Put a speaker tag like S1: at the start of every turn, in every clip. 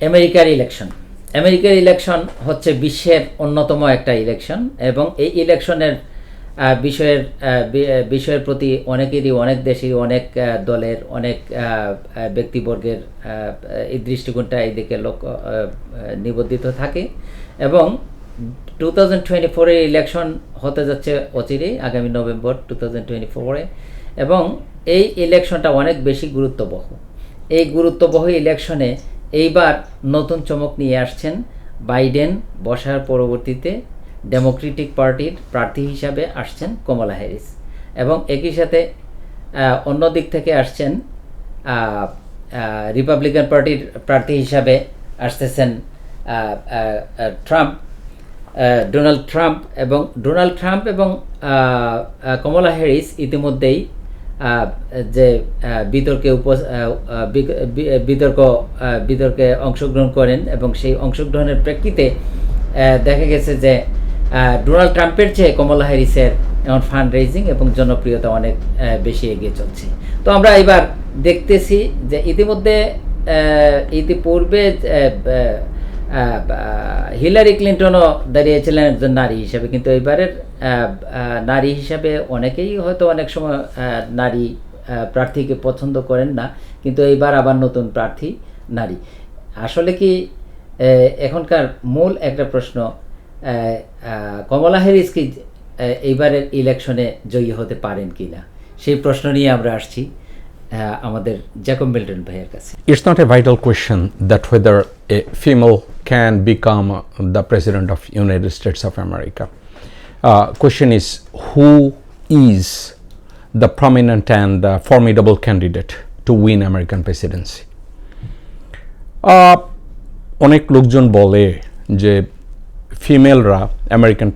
S1: আমেরিকার ইলেকশন হচ্ছে বিশ্বের অন্যতম একটা ইলেকশন এবং এই ইলেকশনের বিষয়ের প্রতি অনেকেরই, অনেক দেশেই, অনেক দলের, অনেক ব্যক্তিবর্গের এই দৃষ্টিকোণটা এই দিকে নিবদ্ধিত থাকে এবং 2024 ইলেকশন হতে যাচ্ছে অচিরেই, আগামী নভেম্বর 2024 এবং এই ইলেকশনটা অনেক বেশি গুরুত্ববহ। এই গুরুত্ববহ ইলেকশনে এইবার নতুন চমক নিয়ে আসছেন বাইডেন বসার পরবর্তীতে ডেমোক্রেটিক পার্টির প্রার্থী হিসাবে আসছেন কমলা হ্যারিস এবং একই সাথে অন্য দিক থেকে আসছেন রিপাবলিকান পার্টির প্রার্থী হিসাবে আসতেছেন ডোনাল্ড ট্রাম্প এবং কমলা হ্যারিস ইতিমধ্যেই যে বিতর্কে অংশগ্রহণ করেন এবং সেই অংশগ্রহণের প্রেক্ষিতে দেখা গেছে যে ডোনাল্ড ট্রাম্পের চেয়ে কমলা হ্যারিসের এখন ফান্ড রেজিং এবং জনপ্রিয়তা অনেক বেশি এগিয়ে চলছে। তো আমরা এবার দেখতেছি যে ইতিপূর্বে হিলারি ক্লিন্টনও দাঁড়িয়েছিলেন একজন নারী হিসেবে, কিন্তু এবারের নারী হিসাবে অনেকেই হয়তো অনেক সময় নারী প্রার্থীকে পছন্দ করেন না, কিন্তু এইবার আবার নতুন প্রার্থী নারী। আসলে কি এখনকার মূল একটা প্রশ্ন, কমলা হ্যারিস কি এইবারের ইলেকশনে জয়ী হতে পারেন কিনা, সেই প্রশ্ন নিয়ে আমরা আসছি আমাদের জ্যাকব মিল্টন ভাইয়ের কাছে।
S2: It's not a vital question that whether a female can become the president of United States of America. Question is, who is the prominent and formidable candidate to win American presidency? অনেক লোকজন বলে যে ফিমেলরা American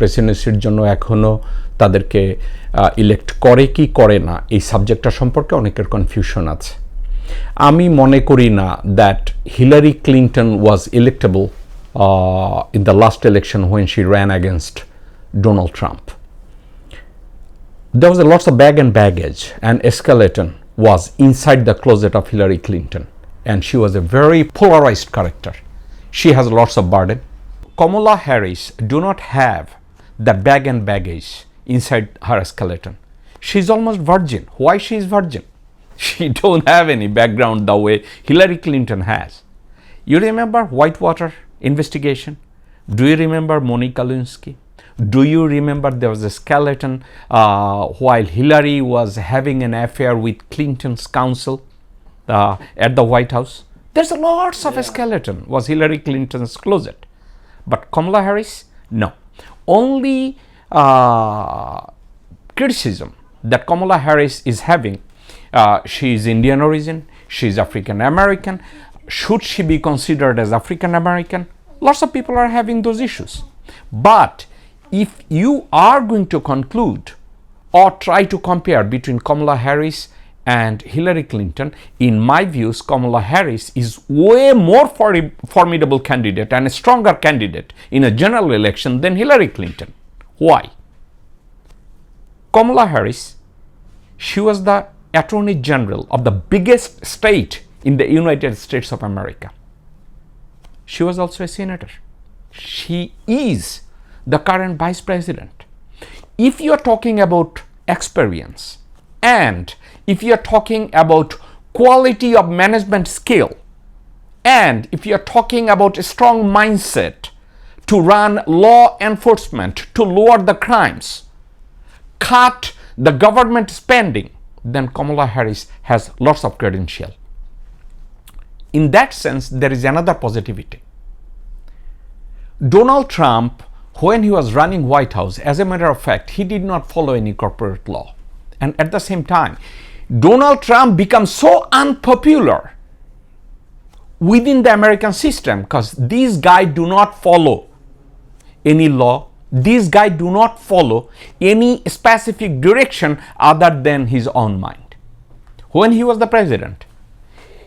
S2: প্রেসিডেন্সির জন্য এখনও তাদেরকে elect করে কি করে না, এই সাবজেক্টটা সম্পর্কে অনেকের কনফিউশন আছে। আমি মনে করি না that Hillary Clinton was electable in the last election when she ran against Donald Trump. There was a lots of bag and baggage, and escalator was inside the closet of Hillary Clinton, and she was a very polarized character. She has lots of burden. Kamala Harris do not have that bag and baggage inside her skeleton. She's almost virgin. Why she is virgin? She don't have any background the way Hillary Clinton has. You remember Whitewater investigation? Do you remember Monica Lewinsky? Do you remember there was a skeleton while Hillary was having an affair with Clinton's counsel at the White House? There's lots of a skeleton was Hillary Clinton's closet. But Kamala Harris, no. Only criticism that Kamala Harris is having, she is Indian origin, she is African American. Should she be considered as African American? Lots of people are having those issues. But if you are going to conclude or try to compare between Kamala Harris and Hillary Clinton, in my views, Kamala Harris is way more formidable candidate and a stronger candidate in a general election than Hillary Clinton. Why? Kamala Harris, she was the Attorney General of the biggest state in the United States of America. She was also a senator. She is the current vice president. If you are talking about experience and if you are talking about quality of management skill and if you are talking about a strong mindset to run law enforcement, to lower the crimes, cut the government spending, then Kamala Harris has lots of credential. In that sense, there is another positivity. Donald Trump, when he was running White House, as a matter of fact, he did not follow any corporate law. And at the same time, Donald Trump becomes so unpopular within the American system because these guys do not follow any law. These guys do not follow any specific direction other than his own mind. When he was the president,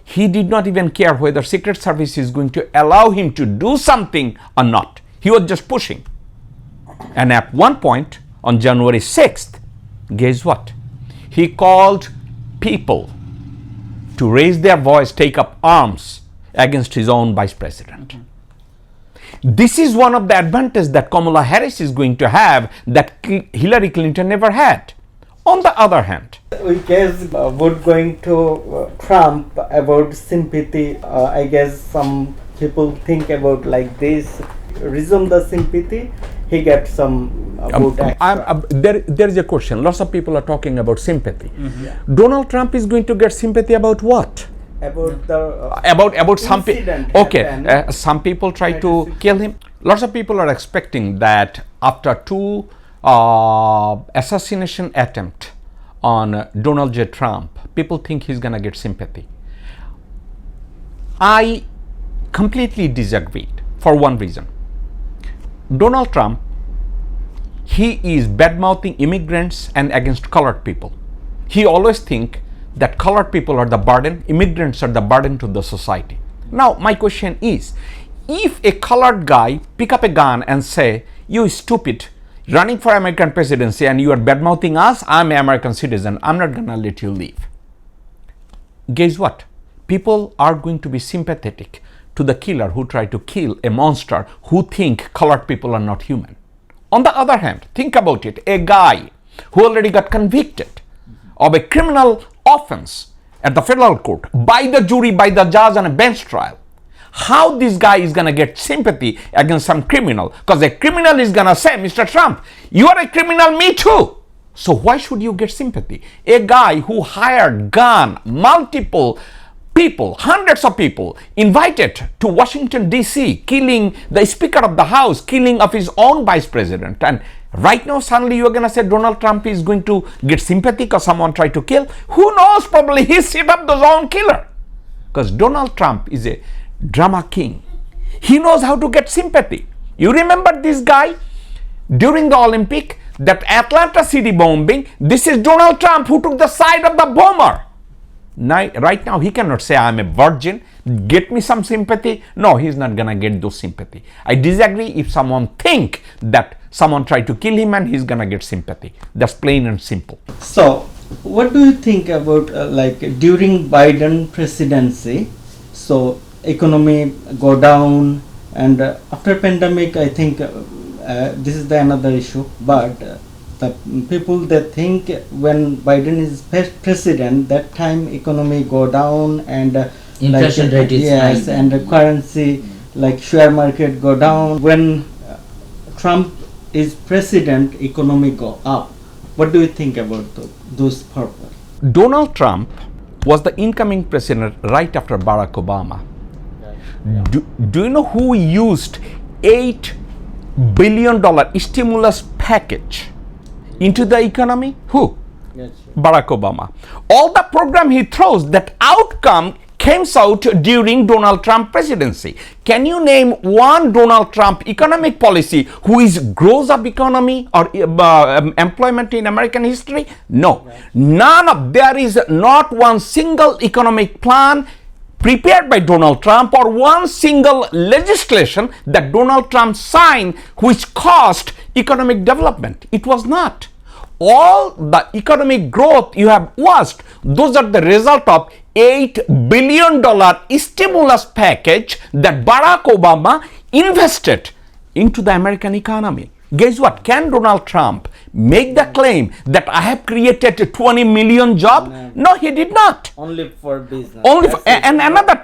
S2: he did not even care whether Secret Service is going to allow him to do something or not. He was just pushing. And at one point, on January 6th, guess what? He called people to raise their voice, take up arms against his own vice president. This is one of the advantages that Kamala Harris is going to have that Hillary Clinton never had. On the other hand,
S3: we guess vote going to Trump about sympathy. I guess some people think about like this: resume the sympathy, he gets some vote extra.
S2: there is a question. Lots of people are talking about sympathy. Donald Trump is going to get sympathy about what?
S3: About the
S2: About some people. Okay, some people try to kill him. Lots of people are expecting that after two assassination attempt on Donald J. Trump, people think he's gonna get sympathy. I completely disagreed for one reason. Donald Trump, he is bad-mouthing immigrants and against colored people. He always think that colored people are the burden, immigrants are the burden to the society. Now, my question is, if a colored guy pick up a gun and say, you stupid, running for American presidency and you are bad-mouthing us, I'm an American citizen, I'm not gonna let you leave. Guess what? People are going to be sympathetic to the killer who tried to kill a monster who think colored people are not human. On the other hand, think about it, a guy who already got convicted of a criminal offense at the federal court by the jury, by the judge on a bench trial. How this guy is gonna get sympathy against some criminal? Because a criminal is gonna say, Mr. Trump, you are a criminal, me too. So why should you get sympathy? A guy who hired gun, multiple people, hundreds of people, invited to Washington DC, killing the Speaker of the House, killing of his own vice president, and right now suddenly you are going to say Donald Trump is going to get sympathy because someone tried to kill? Who knows, probably he set up the own killer. Because Donald Trump is a drama king. He knows how to get sympathy. You remember this guy during the Olympic, that Atlanta city bombing? This is Donald Trump who took the side of the bomber. Now, right now he cannot say I'm a virgin, get me some sympathy. No, he's not gonna get those sympathy. I disagree if someone think that someone tried to kill him and he's gonna get sympathy. That's plain and simple.
S3: So, what do you think about like during Biden presidency? So, economy go down, and after pandemic, I think this is the another issue. But the people that think when Biden is president, that time economy go down and
S1: inflation rate is
S3: yes,
S1: high.
S3: and the currency like share market go down. When Trump is president, economy go up. What do you think about those purpose?
S2: Donald Trump was the incoming president right after Barack Obama. Do you know who used $8 billion stimulus package into the economy? Who?
S3: Yes,
S2: Barack Obama. All the program he throws, that outcome came out during Donald Trump presidency. Can you name one Donald Trump economic policy who is grows up economy or employment in American history? No. None of, there is not one single economic plan prepared by Donald Trump or one single legislation that Donald Trump signed which caused economic development. It was not. All the economic growth you have watched, those are the result of $8 billion stimulus package that Barack Obama invested into the American economy. Guess what? Can Donald Trump make the claim that I have created 20 million jobs? No, he did not.
S3: only for business.
S2: Only for, and another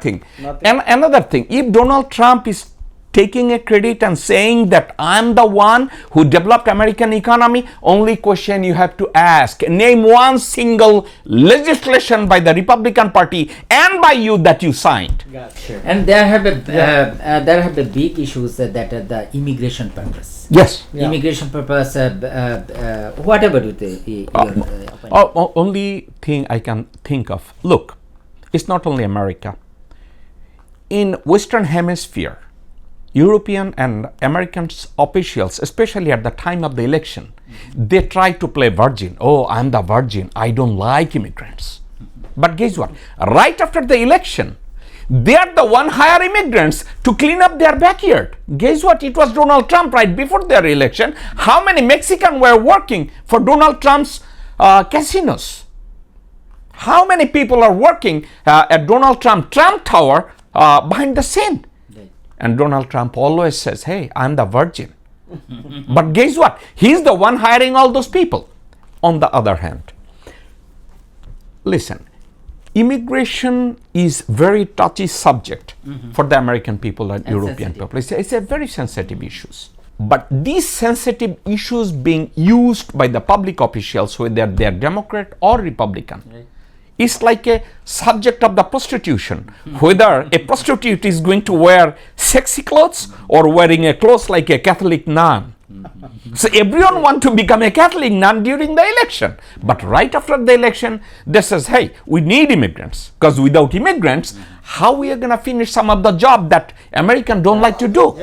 S2: thing, if Donald Trump is taking a credit and saying that I'm the one who developed American economy, only question you have to ask, name one single legislation by the Republican Party and by you that you signed.
S3: Gotcha.
S1: And there have the big issues that are the immigration purpose.
S2: Yes.
S3: Yeah.
S1: Immigration purpose, whatever you think.
S2: Only thing I can think of, look, it's not only America. In Western Hemisphere, European and American officials, especially at the time of the election, they try to play virgin. Oh, I'm the virgin. I don't like immigrants. But guess what? Right after the election, they are the one hire immigrants to clean up their backyard. Guess what? It was Donald Trump right before their election. How many Mexicans were working for Donald Trump's casinos? How many people are working at Donald Trump Tower behind the scene. And Donald Trump always says, hey, I'm the virgin. But guess what? He's the one hiring all those people. On the other hand, listen, immigration is very touchy subject for the American people and European people. It's a very sensitive issues. But these sensitive issues being used by the public officials, whether they are Democrat or Republican, it's like a subject of the prostitution. Whether a prostitute is going to wear sexy clothes or wearing a clothes like a Catholic nun. So everyone want to become a Catholic nun during the election. But right after the election, they says, hey, we need immigrants. Because without immigrants, how we are going to finish some of the job that Americans don't like to do?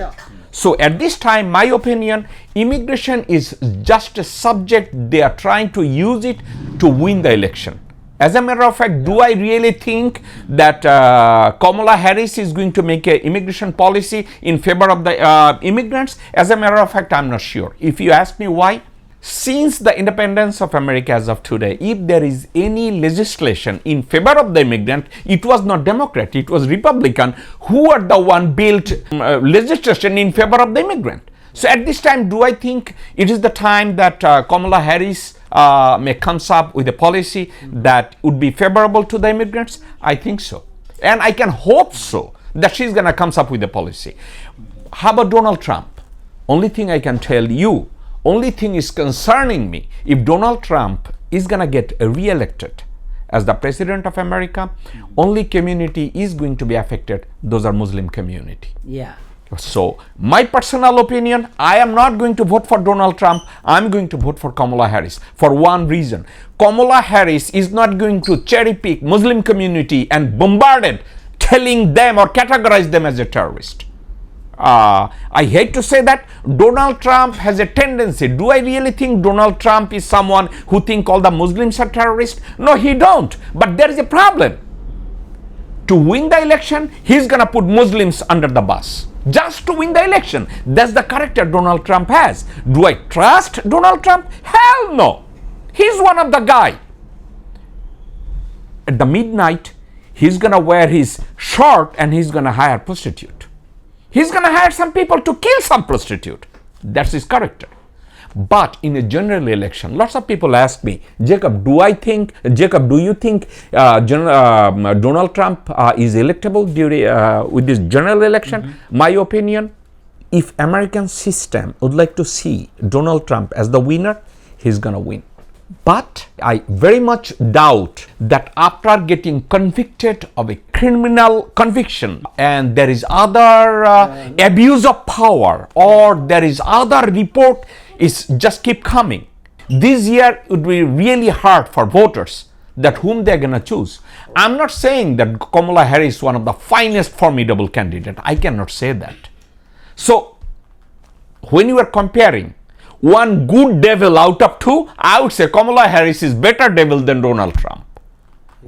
S2: So at this time, my opinion, immigration is just a subject. They are trying to use it to win the election. As a matter of fact, do I really think that Kamala Harris is going to make an immigration policy in favor of the immigrants? As a matter of fact, I'm not sure. If you ask me why, since the independence of America as of today, if there is any legislation in favor of the immigrant, it was not Democrat, it was Republican who are the one built legislation in favor of the immigrant. So at this time, do I think it is the time that Kamala Harris may comes up with a policy that would be favorable to the immigrants? I think so. And I can hope so that she's going to comes up with a policy. How about Donald Trump? Only thing I can tell you, only thing is concerning me, if Donald Trump is going to get re-elected as the president of America, only community is going to be affected. Those are Muslim community.
S1: Yeah.
S2: So, my personal opinion, I am not going to vote for Donald Trump. I'm going to vote for Kamala Harris for one reason. Kamala Harris is not going to cherry pick Muslim community and bombard it, telling them or categorize them as a terrorist. I hate to say that Donald Trump has a tendency. Do I really think Donald Trump is someone who think all the Muslims are terrorists? No, he don't. But there is a problem. To win the election, he's going to put Muslims under the bus. Just to win the election. That's the character Donald Trump has. Do I trust Donald Trump? Hell no. He's one of the guy. At the midnight, he's going to wear his shirt and he's going to hire prostitute. He's going to hire some people to kill some prostitute. That's his character. But in a general election, lots of people ask me, Jacob, do you think Donald Trump is electable during with this general election? My opinion, if American system would like to see Donald Trump as the winner, he's gonna win. But I very much doubt that after getting convicted of a criminal conviction and there is other abuse of power or there is other report is just keep coming. This year would be really hard for voters that whom they're gonna choose. I'm not saying that Kamala Harris is one of the finest formidable candidate. I cannot say that. So when you are comparing one good devil out of two, I would say Kamala Harris is better devil than Donald Trump.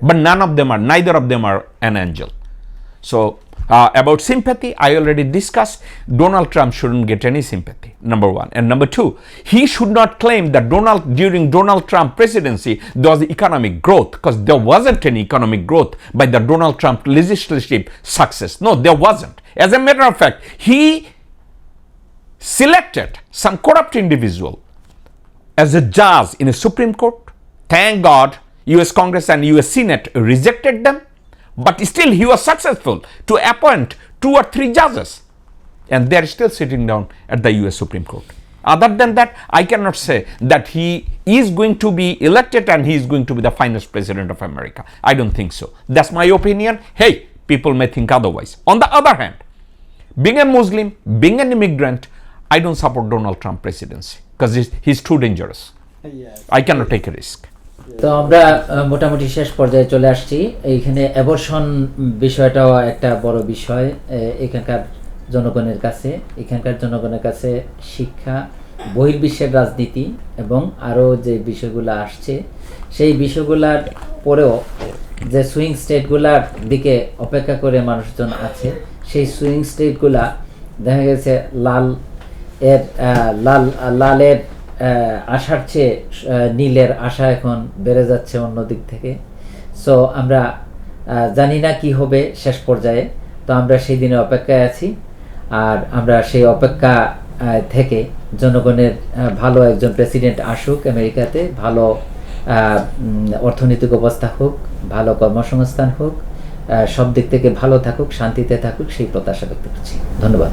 S2: But neither of them are an angel. So about sympathy, I already discussed. Donald Trump shouldn't get any sympathy, number one. And number two, he should not claim that during Donald Trump presidency, there was economic growth, because there wasn't any economic growth by the Donald Trump legislative success. No, there wasn't. As a matter of fact, he selected some corrupt individual as a judge in a Supreme Court. Thank God, US Congress and US Senate rejected them. But still he was successful to appoint 2 or 3 judges. And they are still sitting down at the US Supreme Court. Other than that, I cannot say that he is going to be elected and he is going to be the finest president of America. I don't think so. That's my opinion. Hey, people may think otherwise. On the other hand, being a Muslim, being an immigrant, I don't support Donald Trump presidency because he's too dangerous.
S3: Yes.
S2: I cannot take a risk.
S1: তো আমরা মোটামুটি শেষ পর্যায়ে চলে আসছি। এইখানে abortion বিষয়টাও একটা বড় বিষয় এখানকার জনগণের কাছে শিক্ষা, বহির্বিশ্বের রাজনীতি এবং আরও যে বিষয়গুলো আসছে সেই বিষয়গুলোর পরেও যে সুইং স্টেটগুলোর দিকে অপেক্ষা করে মানুষজন আছে, সেই সুইং স্টেটগুলা দেখা গেছে লালের আশার চেয়ে নীলের আশা এখন বেড়ে যাচ্ছে অন্য দিক থেকে। সো আমরা জানি না কি হবে শেষ পর্যায়ে। তো আমরা সেই দিনে অপেক্ষায় আছি, আর আমরা সেই অপেক্ষা থেকে জনগণের ভালো একজন প্রেসিডেন্ট আসুক আমেরিকাতে, ভালো অর্থনৈতিক অবস্থা হোক, ভালো কর্মসংস্থান হোক, সব দিক থেকে ভালো থাকুক, শান্তিতে থাকুক, সেই প্রত্যাশা ব্যক্ত করছি। ধন্যবাদ।